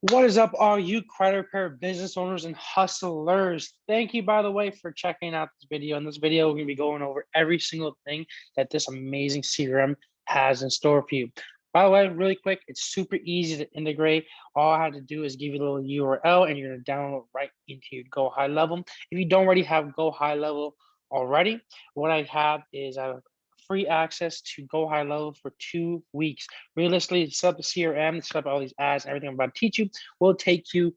What is up, all you credit repair business owners and hustlers? Thank you, by the way, for checking out this video. In this video, we're going to be going over every single thing that this amazing CRM has in store for you. By the way, really quick, it's super easy to integrate. All I had to do is give you a little URL and you're going to download right into your Go High Level. If you don't already have Go High Level already, what I have is I have free access to Go High Level for 2 weeks. Realistically, set up the CRM, set up all these ads, everything I'm about to teach you will take you,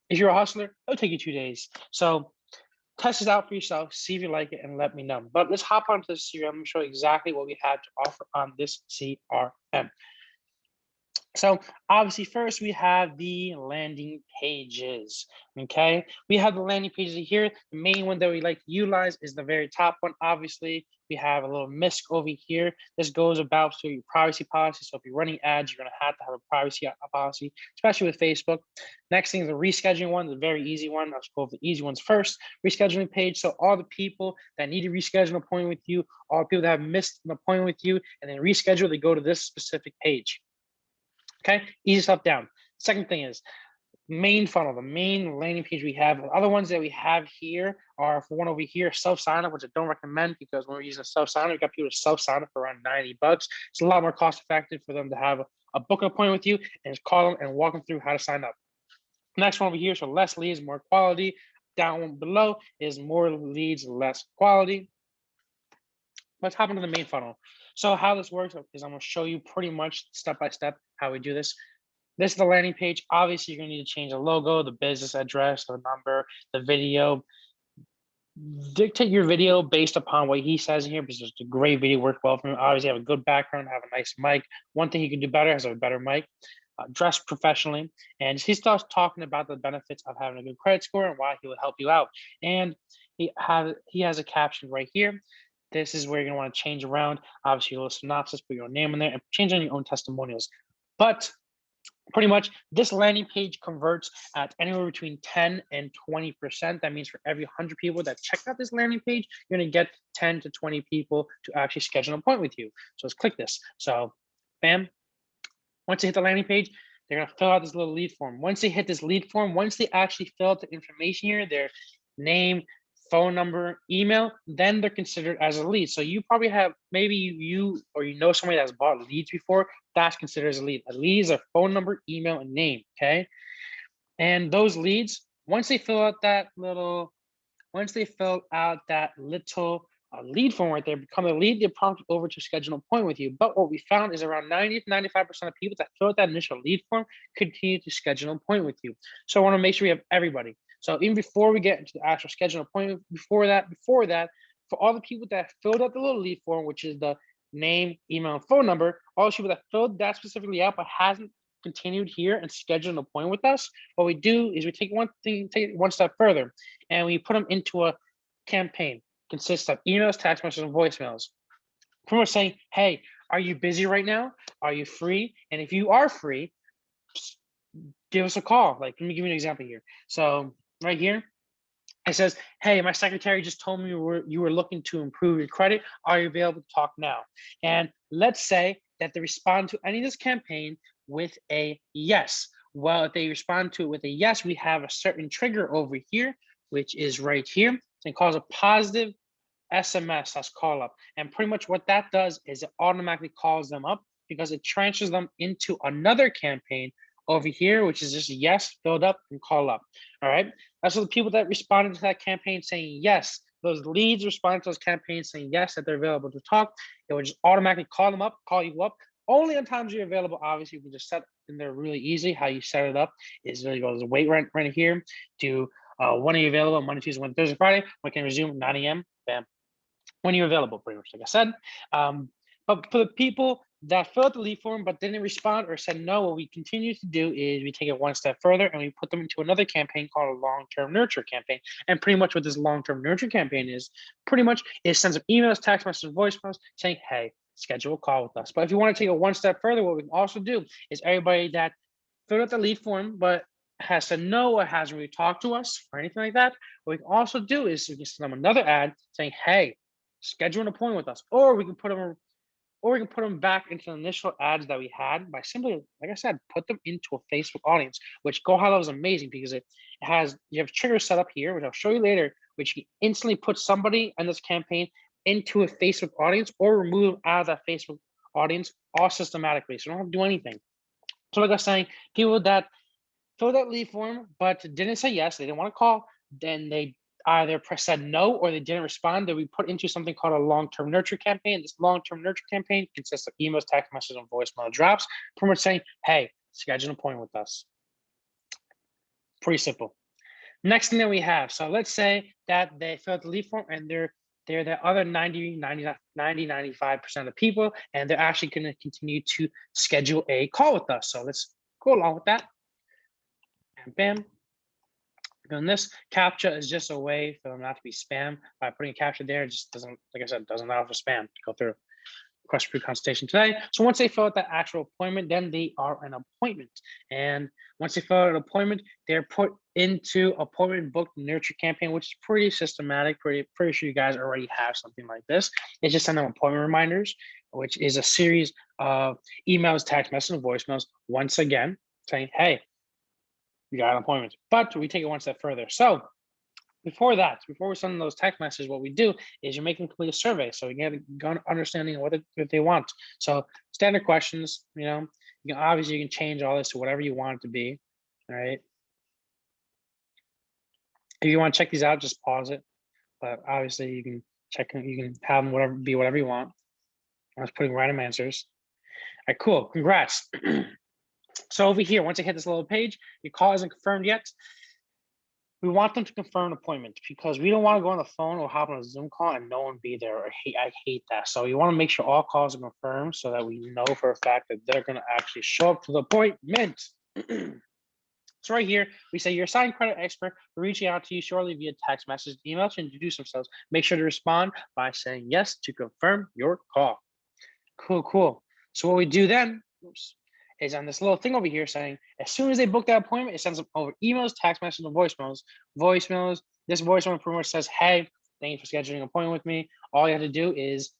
if you're a hustler, it'll take you 2 days. So test it out for yourself, see if you like it, and let me know. But let's hop onto the CRM and show you exactly what we have to offer on this CRM. So obviously, first we have the landing pages, okay? We have the landing pages here. The main one that we like to utilize is the very top one. Obviously, we have a little misc over here. This goes about to your privacy policy. So if you're running ads, you're gonna have to have a privacy policy, especially with Facebook. Next thing is the rescheduling one, the very easy one. Let's go over the easy ones first. Rescheduling page. So all the people that need to reschedule an appointment with you, all the people that have missed an appointment with you, and then reschedule, they go to this specific page. Okay, easy stuff down. Second thing is main funnel, the main landing page we have. The other ones that we have here are, for one over here, self-sign up, which I don't recommend because when we're using self-sign up, we got people to self-sign up for around 90 bucks. It's a lot more cost effective for them to have a book appointment with you and just call them and walk them through how to sign up. Next one over here, so less leads, more quality. Down one below is more leads, less quality. Let's hop into the main funnel. So how this works is I'm going to show you pretty much step by step how we do this. This is the landing page. Obviously, you're going to need to change the logo, the business address, the number, the video. Dictate your video based upon what he says in here because it's a great video, worked well for him. Obviously, have a good background, have a nice mic. One thing he can do better is have a better mic. Dress professionally, and he starts talking about the benefits of having a good credit score and why he will help you out. And he has a caption right here. This is where you're gonna want to change around. Obviously, a little synopsis, put your name in there, and change on your own testimonials. But pretty much, this landing page converts at anywhere between 10 and 20%. That means for every 100 people that check out this landing page, you're gonna get 10 to 20 people to actually schedule an appointment with you. So let's click this. So, bam. Once they hit the landing page, they're gonna fill out this little lead form. Once they hit this lead form, once they actually fill out the information here, their name, phone number, email, then they're considered as a lead. So you probably have, maybe you or you know somebody that's bought leads before, that's considered as a lead. A lead is a phone number, email, and name, okay? And those leads, once they fill out that little lead form right there, become a lead, they prompt you over to schedule an appointment with you. But what we found is around 90 to 95% of people that fill out that initial lead form continue to schedule an appointment with you. So I want to make sure we have everybody. So even before we get into the actual schedule appointment, before that, for all the people that filled out the little lead form, which is the name, email, and phone number, all the people that filled that specifically out but hasn't continued here and scheduled an appointment with us, what we do is we take it one step further, and we put them into a campaign. Consists of emails, text messages, and voicemails. Pretty much saying, hey, are you busy right now? Are you free? And if you are free, give us a call. Like, let me give you an example here. So right here, it says, hey, my secretary just told me you were looking to improve your credit. Are you available to talk now? And let's say that they respond to any of this campaign with a yes. Well, if they respond to it with a yes, we have a certain trigger over here, which is right here. And calls a positive SMS, that's call up. And pretty much what that does is it automatically calls them up because it transfers them into another campaign over here, which is just yes, filled up and call up. All right. That's the people that responded to that campaign saying yes. Those leads responded to those campaigns saying yes, that they're available to talk. It will just automatically call them up, call you up. Only on times you're available. Obviously, you can just set in there really easy. How you set it up is really goes wait right here to when are you available? Monday, Tuesday, Wednesday, Thursday, Friday. We can resume 9 a.m. Bam. When you're available, pretty much, like I said. But for the people that filled out the lead form but didn't respond or said no, what we continue to do is we take it one step further and we put them into another campaign called a long-term nurture campaign. And pretty much what this long-term nurture campaign is, pretty much it sends them emails, text messages, voicemails saying, hey, schedule a call with us. But if you want to take it one step further, what we can also do is everybody that filled out the lead form but has said no or hasn't really talked to us or anything like that, what we can also do is we can send them another ad saying, hey, schedule an appointment with us, or we can put them or we can put them back into the initial ads that we had by simply, like I said, put them into a Facebook audience, which Go High Level is amazing because it has, you have triggers set up here, which I'll show you later, which you instantly put somebody in this campaign into a Facebook audience or remove out of that Facebook audience all systematically. So you don't have to do anything. So like I was saying, people that filled out lead form, but didn't say yes, they didn't want to call, then they either said no or they didn't respond, that we put into something called a long-term nurture campaign. This long-term nurture campaign consists of emails, text messages, and voicemail drops, pretty much saying, hey, schedule an appointment with us. Pretty simple. Next thing that we have, so let's say that they filled out the lead form and they're the other 95% of the people, and they're actually going to continue to schedule a call with us. So let's go along with that. And bam. And this CAPTCHA is just a way for them not to be spam. By putting a CAPTCHA there, it just doesn't, like I said, doesn't allow for spam to go through. Request pre-consultation today. So once they fill out that actual appointment, then they are an appointment. And once they fill out an appointment, they're put into appointment book nurture campaign, which is pretty systematic. Pretty sure you guys already have something like this. It's just send them appointment reminders, which is a series of emails, text messages, and voicemails. Once again, saying, hey, you got an appointment. But we take it one step further. So before we send those text messages, what we do is you make them complete a survey so we get a good understanding of what they want. So standard questions, you know, obviously you can change all this to whatever you want it to be. All right. If you want to check these out, just pause it. But obviously you can check, you can have them whatever you want. I was putting random answers. All right, cool. Congrats. So over here, once I hit this little page, your call isn't confirmed yet. We want them to confirm an appointment because we don't want to go on the phone or hop on a Zoom call and no one be there. I hate that. So you want to make sure all calls are confirmed so that we know for a fact that they're going to actually show up to the appointment. So right here, we say your assigned credit expert will reaching out to you shortly via text message, email to introduce themselves. Make sure to respond by saying yes to confirm your call. Cool. So what we do then, is on this little thing over here saying, as soon as they book that appointment, it sends them over emails, text messages, and voicemails. This voicemail pretty much says, hey, thank you for scheduling an appointment with me. All you have to do is,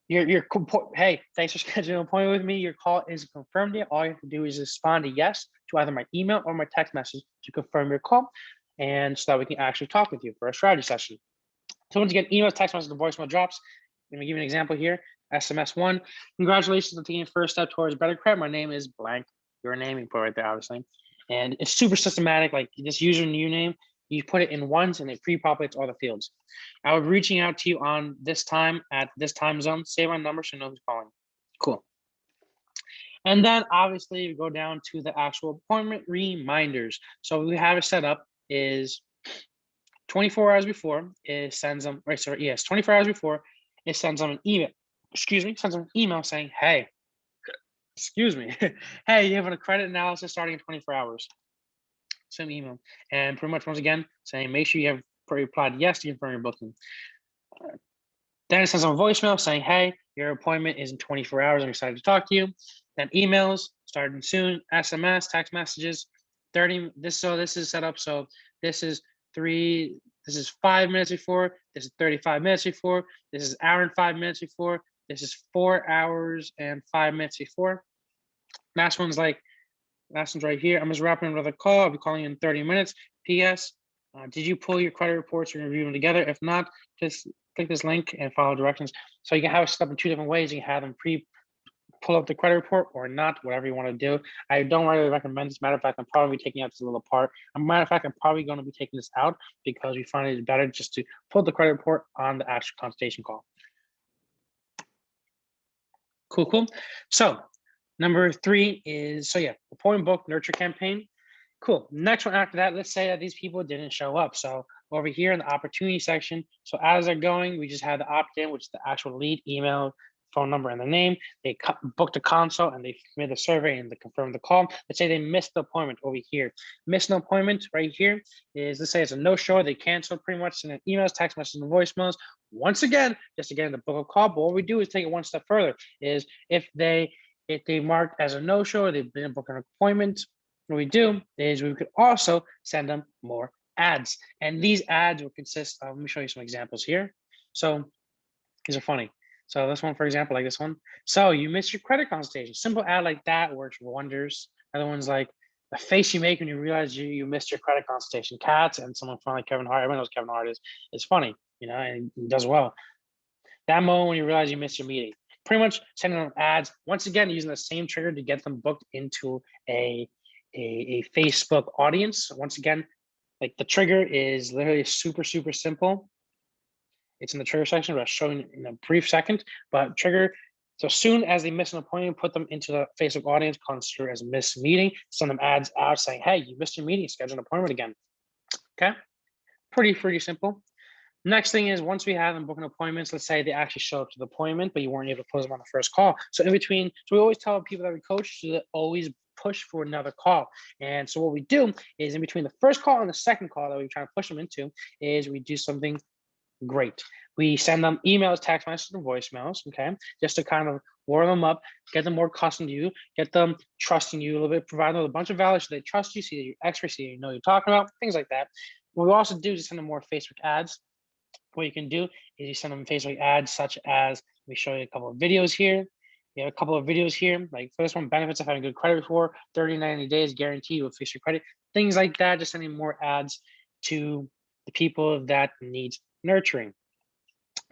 hey, thanks for scheduling an appointment with me. Your call is confirmed yet. All you have to do is respond to yes to either my email or my text message to confirm your call, and so that we can actually talk with you for a strategy session. So once again, emails, text messages, and voicemail drops. Let me give you an example here. SMS 1, congratulations on taking the first step towards better credit. My name is blank. Your name you put right there, obviously. And it's super systematic, like this user and new name, you put it in once and it pre-populates all the fields. I will be reaching out to you on this time at this time zone. Save my number so you know who's calling. Cool. And then obviously we go down to the actual appointment reminders. So we have it set up is 24 hours before it sends them, 24 hours before it sends them an email. Sends them an email saying, hey, hey, you have a credit analysis starting in 24 hours. Send an email. And pretty much once again, saying, make sure you have replied yes to confirm your booking. Then it sends them a voicemail saying, hey, your appointment is in 24 hours. I'm excited to talk to you. Then emails starting soon, SMS, text messages, 30. This is set up. So this is 5 minutes before. This is 35 minutes before. This is an hour and 5 minutes before. This is 4 hours and 5 minutes before. Last one's right here. I'm just wrapping another call. I'll be calling you in 30 minutes. PS, did you pull your credit reports and review them together? If not, just click this link and follow directions. So you can have it set up in 2 different ways. You can have them pull up the credit report or not, whatever you want to do. I don't really recommend this. Matter of fact, I'm probably taking out this little part. Matter of fact, I'm probably going to be taking this out because we find it better just to pull the credit report on the actual consultation call. Cool. So number 3 is, appointment book nurture campaign. Cool. Next one after that, let's say that these people didn't show up. So over here in the opportunity section, so as they're going, we just have the opt-in, which is the actual lead, email, phone number, and the name. They booked a consult and they made the survey and they confirmed the call. Let's say they missed the appointment over here. Missed an appointment right here is, let's say it's a no-show. They canceled pretty much, in emails, text messages, and voicemails. Once again, just again the book a call. But what we do is take it one step further. Is if they marked as a no-show, they didn't book an appointment. What we do is we could also send them more ads, and these ads will consist of. Let me show you some examples here. So these are funny. So this one, for example, like this one. So you missed your credit consultation. Simple ad like that works wonders. Other one's like the face you make when you realize you missed your credit consultation. Cats and someone funny like Kevin Hart. Everyone knows Kevin Hart is funny, you know, and he does well. That moment when you realize you missed your meeting. Pretty much sending them ads, once again, using the same trigger to get them booked into a Facebook audience. Once again, like the trigger is literally super, super simple. It's in the trigger section, but I'll show you in a brief second. But trigger, so soon as they miss an appointment, put them into the Facebook audience, consider as missed meeting, send them ads out saying, hey, you missed your meeting, schedule an appointment again. Okay, pretty simple. Next thing is once we have them booking appointments, let's say they actually show up to the appointment, but you weren't able to close them on the first call. So in between, so we always tell people that we coach to always push for another call. And so what we do is in between the first call and the second call that we're trying to push them into is we do something great. We send them emails, text messages, and voicemails, okay? Just to kind of warm them up, get them more accustomed to you, get them trusting you a little bit, provide them with a bunch of value so they trust you, see that you're expert, see that you know what you're talking about, things like that. What we also do is send them more Facebook ads. What you can do is you send them Facebook ads such as, let me show you a couple of videos here. You have a couple of videos here, like for this one, benefits of having good credit report, 30, 90 days guaranteed with fix your credit, things like that, just sending more ads to the people that need nurturing.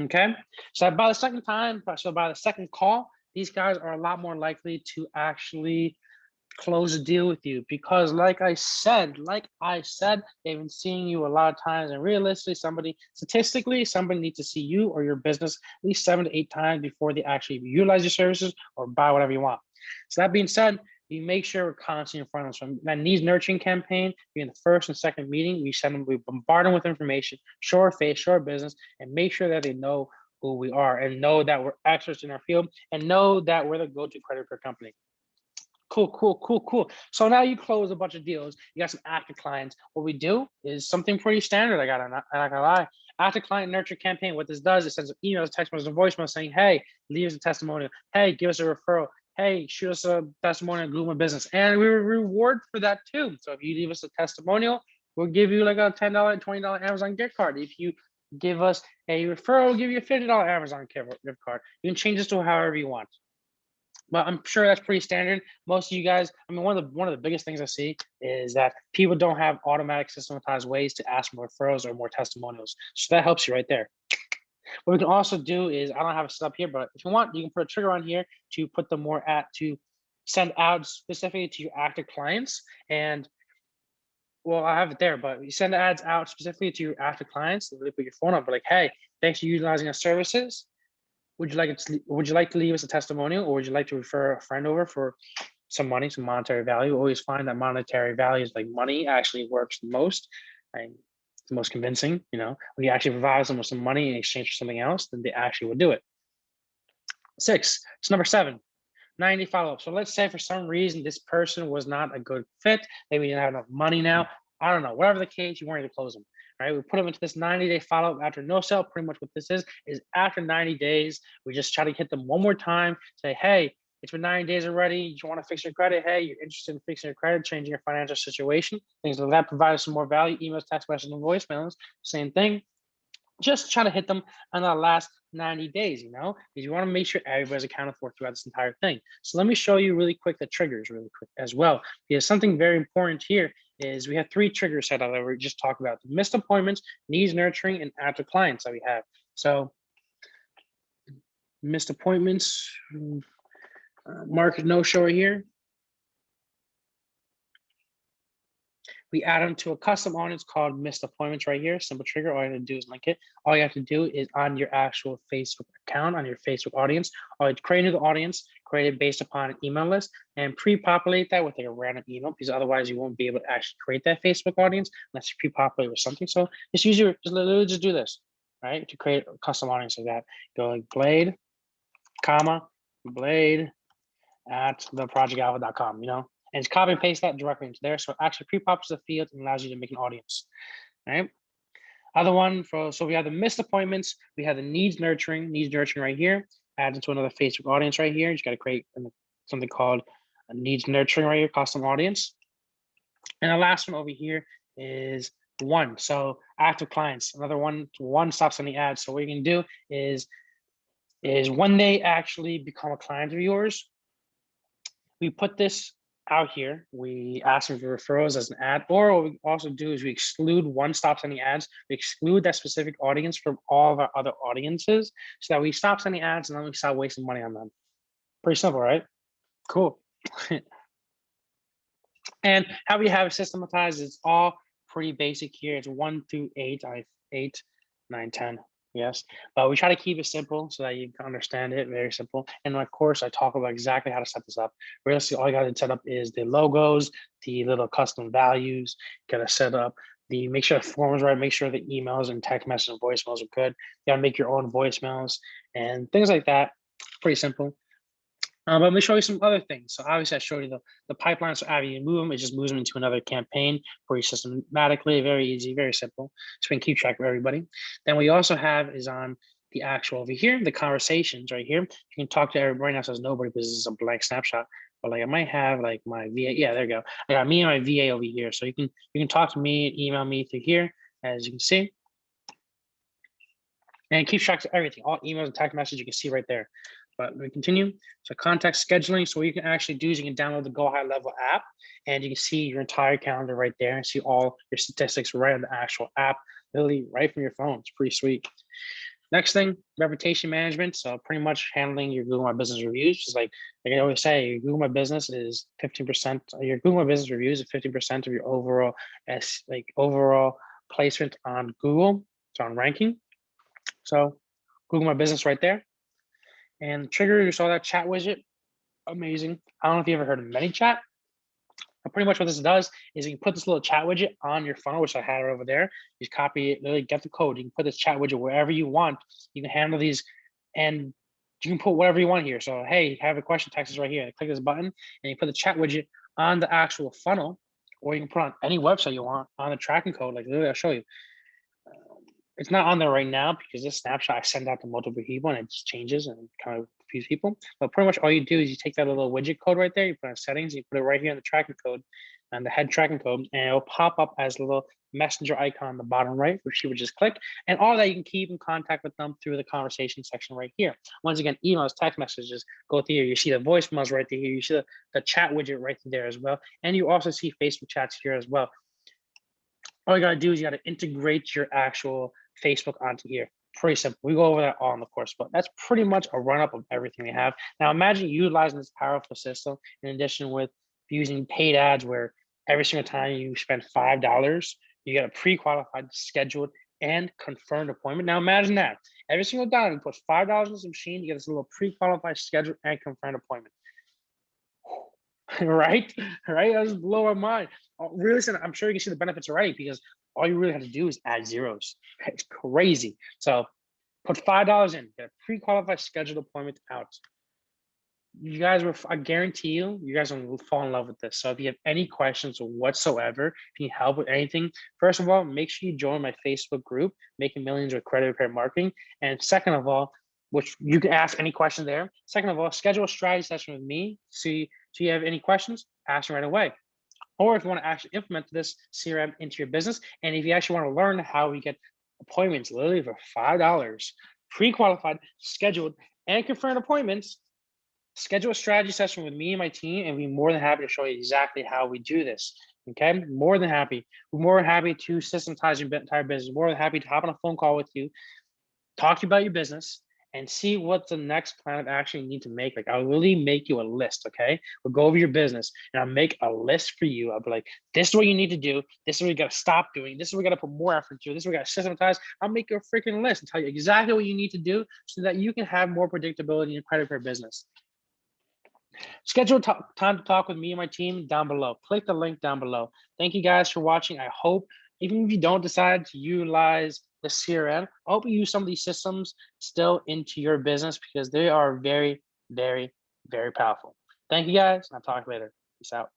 Okay, so by the second time, so by the second call, these guys are a lot more likely to actually close a deal with you because like I said, they've been seeing you a lot of times, and realistically, statistically, somebody needs to see you or your business at least 7 to 8 times before they actually utilize your services or buy whatever you want. So that being said, we make sure we're constantly in front of them. So that needs nurturing campaign, in the first and second meeting, we bombard them with information, show our face, show our business, and make sure that they know who we are and know that we're experts in our field and know that we're the go-to credit repair company. Cool. So now you close a bunch of deals. You got some active clients. What we do is something pretty standard. I'm not gonna lie. Active client nurture campaign. What this does, it sends emails, text messages, and voicemail saying, hey, leave us a testimonial. Hey, give us a referral. Hey, shoot us a testimonial and glue my business. And we reward for that too. So if you leave us a testimonial, we'll give you like a $10, $20 Amazon gift card. If you give us a referral, we'll give you a $50 Amazon gift card. You can change this to however you want. But I'm sure that's pretty standard. Most of you guys, I mean, one of the biggest things I see is that people don't have automatic systematized ways to ask for referrals or more testimonials. So that helps you right there. What we can also do is, I don't have it set up here, but if you want, you can put a trigger on here to put them more to send out specifically to your active clients. And well, I have it there, but you send the ads out specifically to your active clients. Really put your phone number, like, hey, thanks for utilizing our services. Would you like to leave us a testimonial, or would you like to refer a friend over for some money, some monetary value? Always find that monetary value is like money actually works the most and it's the most convincing. You know, when you actually provide them with some money in exchange for something else, then they actually would do it. 6, it's number 7, 90 follow-up. So let's say for some reason this person was not a good fit. Maybe you didn't have enough money now. I don't know, whatever the case, you weren't able to close them. Right, we put them into this 90-day follow-up after no sale. Pretty much what this is after 90 days, we just try to hit them one more time, say, hey, it's been 90 days already. You want to fix your credit? Hey, you're interested in fixing your credit, changing your financial situation, things like that. Provide us some more value, emails, text messages, and voicemails, same thing. Just try to hit them on the last 90 days, you know, because you want to make sure everybody's accounted for throughout this entire thing. So let me show you really quick the triggers really quick as well, because something very important here is we have 3 triggers set up that we just talked about: the missed appointments, needs nurturing, and active clients that we have. So missed appointments, market no-show right here. We add them to a custom audience called missed appointments right here. Simple trigger. All you have to do is link it. All you have to do is on your actual Facebook account, on your Facebook audience, all you create an audience, create it based upon an email list, and pre-populate that with like a random email, because otherwise you won't be able to actually create that Facebook audience unless you pre-populate with something. So just literally just do this, right? To create a custom audience like that. Go like Blade, Blade at theprojectalpha.com, you know? And just copy and paste that directly into there. So it actually pre-pops the field and allows you to make an audience, right? Other one, so we have the missed appointments. We have the needs nurturing right here. Add into another Facebook audience right here. You just got to create something called a needs nurturing right here, custom audience. And the last one over here is 1. So active clients, another one stop sending ads. So what you can do is is when they actually become a client of yours, we put this out here. We ask them for referrals as an ad, or what we also do is we exclude one-stop sending ads. We exclude that specific audience from all of our other audiences so that we stop sending ads and then we stop wasting money on them. Pretty simple, right? Cool. And how we have it systematized is all pretty basic here. It's 1 through 8, 8, 9, 10. Yes, but we try to keep it simple so that you can understand it. Very simple. And in my course, I talk about exactly how to set this up. Realistically, all you got to set up is the logos, the little custom values. You got to set up the, make sure the form is right, make sure the emails and text messages and voicemails are good. You got to make your own voicemails and things like that. Pretty simple. But let me show you some other things. So obviously I showed you the pipeline. So after you move them, it just moves them into another campaign for you systematically. Very easy, very simple. So we can keep track of everybody. Then we also have is on the actual over here, the conversations right here. You can talk to everybody. Now it says nobody because this is a blank snapshot. But like I might have like my VA. Yeah, there you go. I got me and my VA over here. So you can talk to me and email me through here, as you can see. And it keeps track of everything, all emails and text messages you can see right there. But we continue. So contact scheduling. So what you can actually do is you can download the Go High Level app and you can see your entire calendar right there and see all your statistics right on the actual app, literally right from your phone. It's pretty sweet. Next thing, reputation management. So pretty much handling your Google My Business reviews. Just like I always say, your Google My Business is 15%. Your Google My Business reviews is 50% of your overall overall placement on Google. So on ranking. So Google My Business right there. And trigger, you saw that chat widget. Amazing. I don't know if you ever heard of ManyChat. But pretty much what this does is you can put this little chat widget on your funnel, which I had over there. You just copy it, literally get the code. You can put this chat widget wherever you want. You can handle these and you can put whatever you want here. So, hey, have a question, text is right here. Click this button and you put the chat widget on the actual funnel, or you can put on any website you want on the tracking code. Like literally, I'll show you. It's not on there right now because this snapshot I send out to multiple people and it just changes and kind of confuse people. But pretty much all you do is you take that little widget code right there, you put on settings, you put it right here in the tracking code and the head tracking code, and it'll pop up as a little messenger icon on the bottom right, which you would just click. And all that you can keep in contact with them through the conversation section right here. Once again, emails, text messages, go through here. You see the voicemails right there. You see the chat widget right there as well. And you also see Facebook chats here as well. All you gotta do is you gotta integrate your actual Facebook onto here. Pretty simple. We go over that all in the course, but that's pretty much a run-up of everything we have. Now imagine utilizing this powerful system in addition with using paid ads where every single time you spend $5, you get a pre-qualified, scheduled, and confirmed appointment. Now imagine that. Every single time you put $5 in this machine, you get this little pre-qualified, scheduled, and confirmed appointment. Right? Right? That just blow our mind. Really, I'm sure you can see the benefits already because all you really have to do is add zeros. It's crazy. So put $5 in, get a pre-qualified scheduled appointment out. You guys will, I guarantee you, you guys will fall in love with this. So if you have any questions whatsoever, if you need help with anything, first of all, make sure you join my Facebook group, Making Millions with Credit Repair Marketing. And second of all, which you can ask any question there. Second of all, schedule a strategy session with me. So you have any questions, ask them right away. Or if you want to actually implement this CRM into your business, and if you actually want to learn how we get appointments literally for $5, pre-qualified, scheduled, and confirmed appointments, schedule a strategy session with me and my team, and we'll be more than happy to show you exactly how we do this. Okay, more than happy. We're more than happy to systematize your entire business. More than happy to hop on a phone call with you, talk to you about your business, and see what the next plan of action you need to make. Like I'll really make you a list, okay? We'll go over your business and I'll make a list for you. I'll be like, this is what you need to do. This is what you gotta stop doing. This is what we gotta put more effort into. This is what we gotta systematize. I'll make you a freaking list and tell you exactly what you need to do so that you can have more predictability in your credit repair business. Schedule time to talk with me and my team down below. Click the link down below. Thank you guys for watching. I hope, even if you don't decide to utilize the CRM, I hope you use some of these systems still into your business because they are very, very, very powerful. Thank you guys. I'll talk later. Peace out.